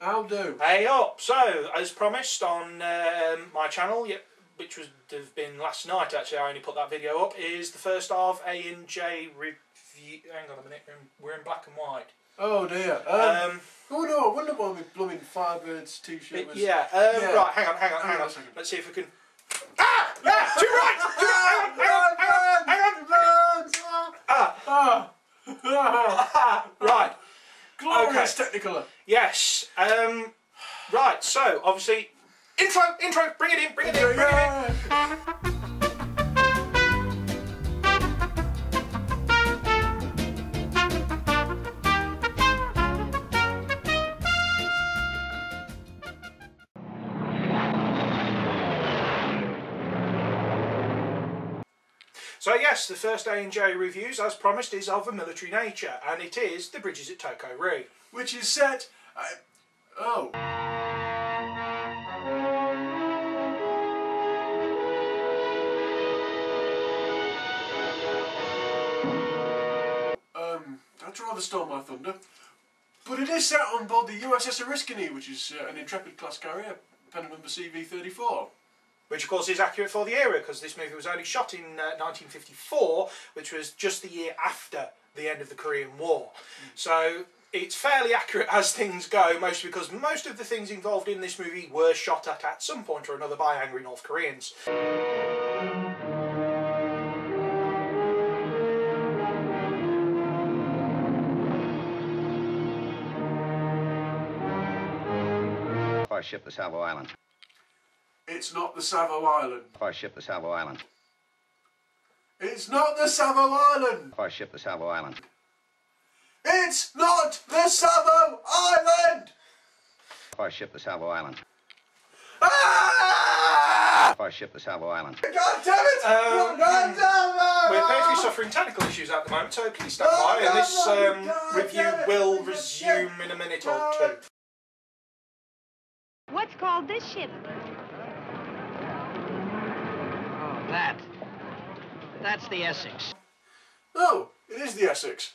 I'll do. Hey up! So, as promised on my channel, which would have been last night actually, I only put that video up, is the first of AnJ Review. Hang on a minute, we're in black and white. Oh dear. Oh no, I wonder why my blooming Firebirds t-shirt was... Yeah, right, hang on. Let's see if we can... Ah! Yeah! Too right! Hang on! Right. Glorious Technicolor. Yes. Right, so, obviously... Intro! Bring it in! So yes, the first AnJ Reviews, as promised, is of a military nature, and it is the bridges at Toko. Which is set... That's rather stole my thunder. But it is set on board the USS Oriskany, which is an Intrepid class carrier, pen number CV-34. Which of course is accurate for the era, because this movie was only shot in 1954, which was just the year after the end of the Korean War. So it's fairly accurate as things go, mostly because most of the things involved in this movie were shot at some point or another by angry North Koreans. Ship the Savo Island. It's not the Savo Island. Ship the Savo Island. It's not the Savo Island. Ship the Savo Island. It's not the Savo Island. Ship the Savo Island. Ah! Ship the Savo Island. God damn it! God damn it! We appear to be suffering technical issues at the moment, so please stand by, and this review will resume in a minute or two. What's called this ship? Oh, that's the Essex. Oh, it is the Essex.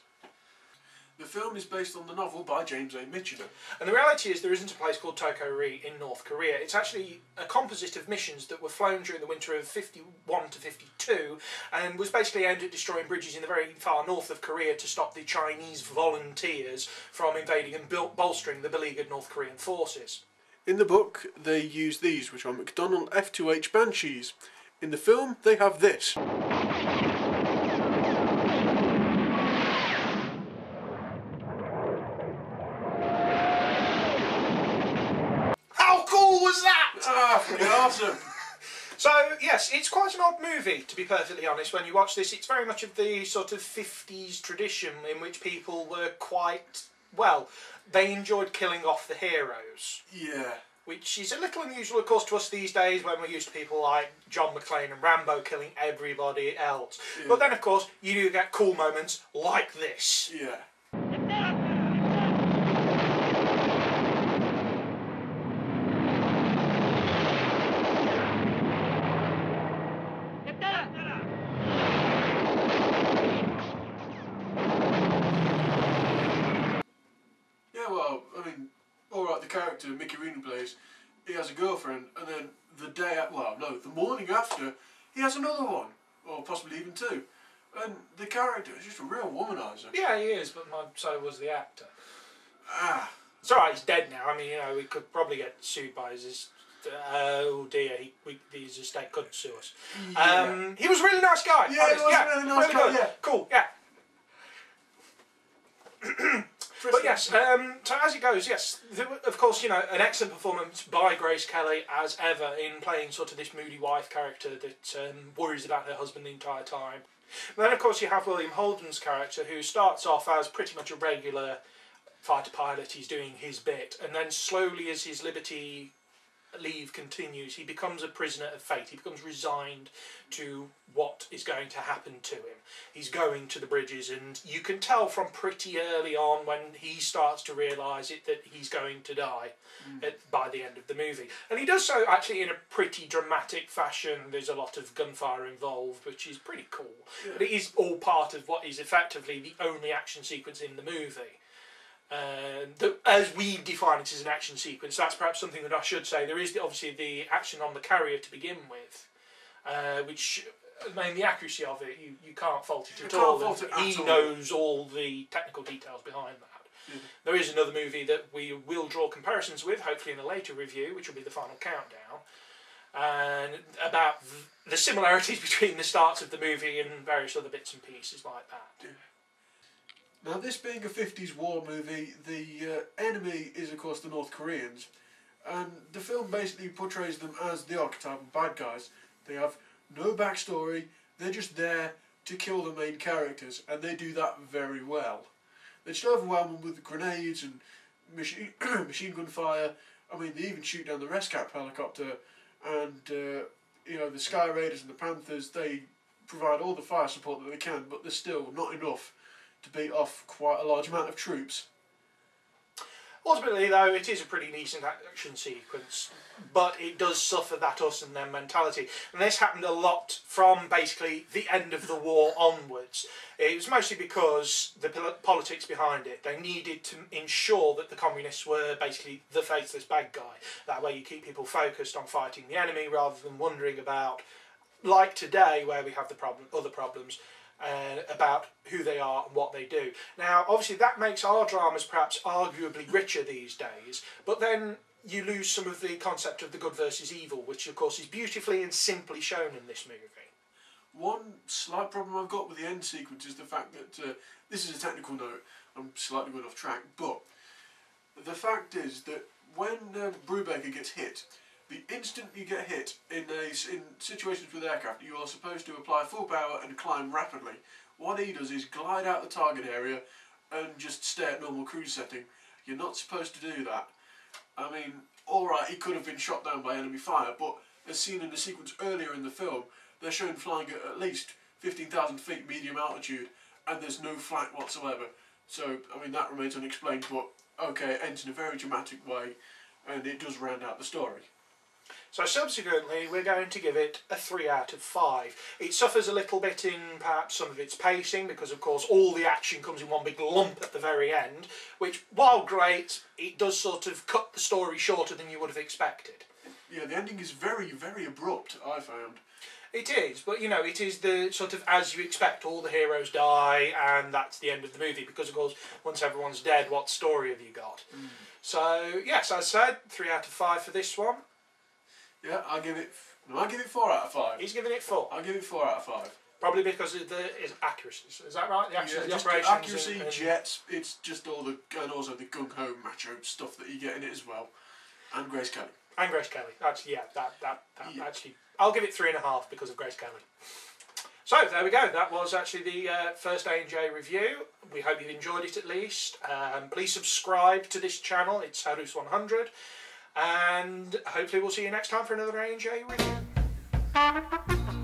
The film is based on the novel by James A. Michener. And the reality is there isn't a place called Toko-ri in North Korea. It's actually a composite of missions that were flown during the winter of 51 to 52 and was basically aimed at destroying bridges in the very far north of Korea to stop the Chinese volunteers from invading and bolstering the beleaguered North Korean forces. In the book, they use these, which are McDonnell F-2H Banshees. In the film, they have this. How cool was that? Ah, pretty awesome. So, yes, it's quite an odd movie, to be perfectly honest. When you watch this, it's very much of the sort of 50s tradition in which people were quite, well, they enjoyed killing off the heroes. Yeah. Which is a little unusual, of course, to us these days when we're used to people like John McClane and Rambo killing everybody else. Yeah. But then, of course, you do get cool moments like this. Yeah. Well, I mean, alright, the character Mickey Rooney plays, he has a girlfriend, and then the morning after, he has another one, or possibly even two. And the character is just a real womanizer. Yeah, he is, but so was the actor. Ah. It's alright, he's dead now. I mean, you know, we could probably get sued by his... oh dear, his estate couldn't sue us. Yeah. He was a really nice guy. Yeah, he was a really nice guy, yeah. Cool, yeah. But yes, so as it goes, yes, of course, you know, an excellent performance by Grace Kelly as ever in playing sort of this moody wife character that worries about her husband the entire time. And then of course you have William Holden's character, who starts off as pretty much a regular fighter pilot. He's doing his bit, and then slowly as his liberty leave continues, he becomes a prisoner of fate. He becomes resigned to what is going to happen to him. He's going to the bridges, and you can tell from pretty early on when he starts to realise it that he's going to die by the end of the movie. And he does so actually in a pretty dramatic fashion. There's a lot of gunfire involved, which is pretty cool. Yeah. But it is all part of what is effectively the only action sequence in the movie. as we define it as an action sequence. That's perhaps something that I should say. There is obviously the action on the carrier to begin with, which, I mean, the accuracy of it, you can't fault it at all. He knows all the technical details behind that. There is another movie that we will draw comparisons with, hopefully in a later review, which will be the Final Countdown, and about the similarities between the starts of the movie and various other bits and pieces like that. Now, this being a 50s war movie, the enemy is, of course, the North Koreans, and the film basically portrays them as the archetype of bad guys. They have no backstory, they're just there to kill the main characters, and they do that very well. They just overwhelm them with grenades and machine gun fire. I mean, they even shoot down the Rescap helicopter, and you know, the Sky Raiders and the Panthers, they provide all the fire support that they can, but there's still not enough to beat off quite a large amount of troops. Ultimately, though, it is a pretty decent action sequence, but it does suffer that us and them mentality. And this happened a lot from basically the end of the war onwards. It was mostly because the politics behind it. They needed to ensure that the communists were basically the faithless bad guy. That way you keep people focused on fighting the enemy rather than wondering about, like today, where we have the other problems, about who they are and what they do. Now, obviously, that makes our dramas perhaps arguably richer these days, but then you lose some of the concept of the good versus evil, which, of course, is beautifully and simply shown in this movie. One slight problem I've got with the end sequence is the fact that, this is a technical note, I'm slightly going off track, but the fact is that when Brubaker gets hit, the instant you get hit in situations with aircraft, you are supposed to apply full power and climb rapidly. What he does is glide out the target area and just stay at normal cruise setting. You're not supposed to do that. I mean, alright, he could have been shot down by enemy fire, but as seen in the sequence earlier in the film, they're shown flying at least 15,000 feet medium altitude, and there's no flak whatsoever. So, I mean, that remains unexplained, but okay, it ends in a very dramatic way, and it does round out the story. So subsequently, we're going to give it a 3 out of 5. It suffers a little bit in perhaps some of its pacing, because of course all the action comes in one big lump at the very end, which, while great, it does sort of cut the story shorter than you would have expected. Yeah, the ending is very, very abrupt, I found. It is, but you know, it is the sort of as you expect, all the heroes die and that's the end of the movie, because of course once everyone's dead, what story have you got? So yes, as I said, 3 out of 5 for this one. Yeah, I give it 4 out of 5. He's giving it 4. I'll give it 4 out of 5. Probably because of his accuracy. Is that right? The operations, accuracy, jets, it's just all the, and also the gung-ho macho stuff that you get in it as well. And Grace Kelly. And Grace Kelly. Actually, yeah, actually, I'll give it 3.5 because of Grace Kelly. So, there we go. That was actually the first AnJ review. We hope you've enjoyed it at least. Please subscribe to this channel. It's Harus 100. And hopefully we'll see you next time for another AnJ review.